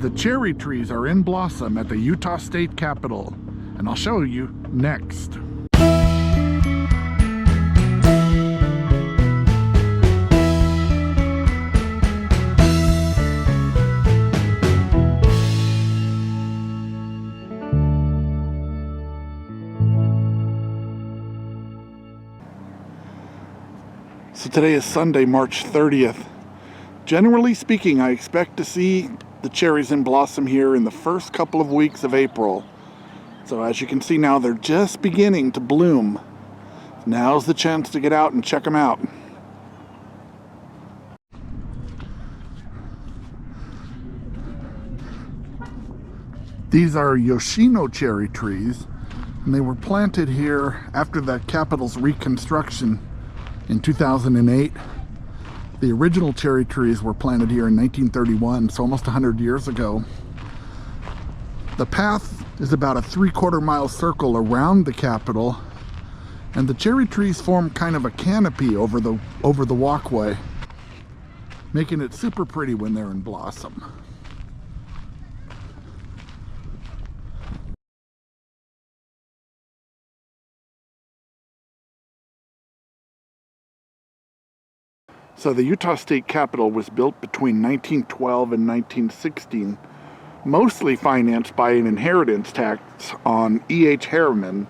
The cherry trees are in blossom at the Utah State Capitol, and I'll show you next. So today is Sunday, March 30th. Generally speaking, I expect to see the cherries in blossom here in the first couple of weeks of April. So as you can see now, they're just beginning to bloom. Now's the chance to get out and check them out. These are Yosino Cherry Trees, and they were planted here after the Capitol's reconstruction in 2008. The original cherry trees were planted here in 1931, so almost 100 years ago. The path is about a 3/4 mile circle around the Capitol, and the cherry trees form kind of a canopy over the walkway, making it super pretty when they're in blossom. So the Utah State Capitol was built between 1912 and 1916, mostly financed by an inheritance tax on E.H. Harriman,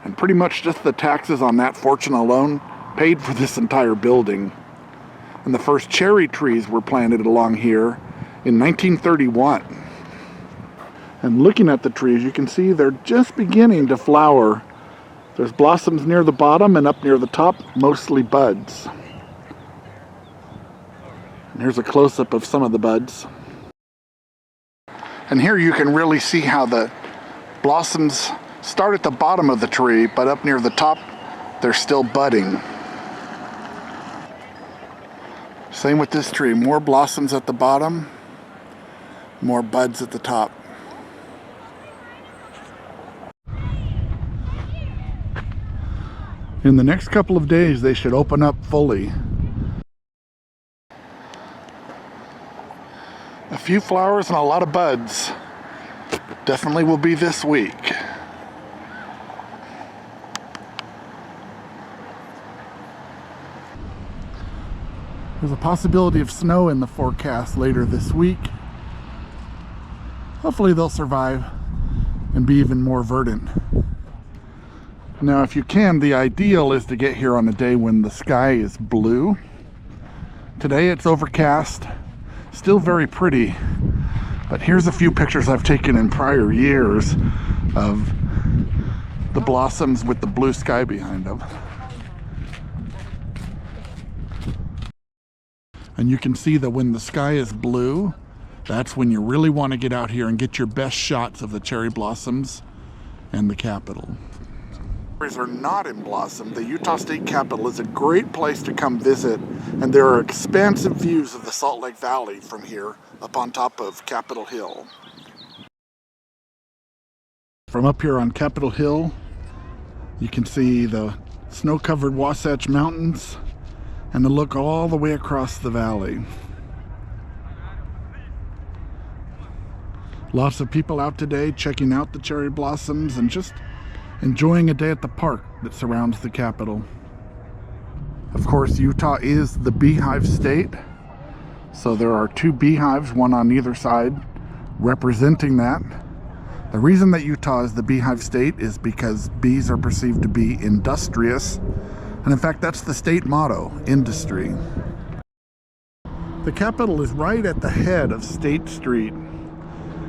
and pretty much just the taxes on that fortune alone paid for this entire building. And the first cherry trees were planted along here in 1931. And looking at the trees, you can see they're just beginning to flower. There's blossoms near the bottom, and up near the top, mostly buds. Here's a close-up of some of the buds. And here you can really see how the blossoms start at the bottom of the tree, but up near the top, they're still budding. Same with this tree. More blossoms at the bottom, more buds at the top. In the next couple of days, they should open up fully. A few flowers and a lot of buds. Definitely will be this week. There's a possibility of snow in the forecast later this week. Hopefully they'll survive and be even more verdant. Now, if you can, the ideal is to get here on a day when the sky is blue. Today it's overcast. Still very pretty, but here's a few pictures I've taken in prior years of the blossoms with the blue sky behind them. And you can see that when the sky is blue, that's when you really want to get out here and get your best shots of the cherry blossoms and the Capitol. Cherries are not in blossom. The Utah State Capitol is a great place to come visit, and there are expansive views of the Salt Lake Valley from here up on top of Capitol Hill. From up here on Capitol Hill, you can see the snow-covered Wasatch Mountains and the look all the way across the valley. Lots of people out today checking out the cherry blossoms and just enjoying a day at the park that surrounds the Capitol. Of course, Utah is the beehive state, so there are 2 beehives, one on either side, representing that. The reason that Utah is the beehive state is because bees are perceived to be industrious, and in fact that's the state motto, industry. The Capitol is right at the head of State Street,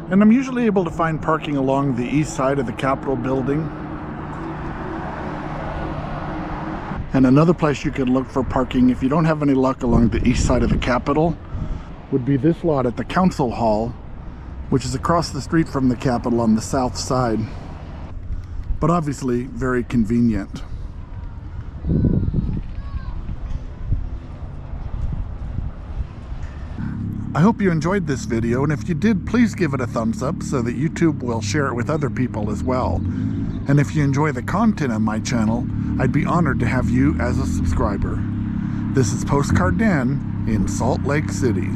and I'm usually able to find parking along the east side of the Capitol building. And another place you could look for parking if you don't have any luck along the east side of the Capitol would be this lot at the Council Hall, which is across the street from the Capitol on the south side, but obviously very convenient. I hope you enjoyed this video, and if you did, please give it a thumbs up so that YouTube will share it with other people as well. And if you enjoy the content on my channel, I'd be honored to have you as a subscriber. This is Postcard Dan in Salt Lake City.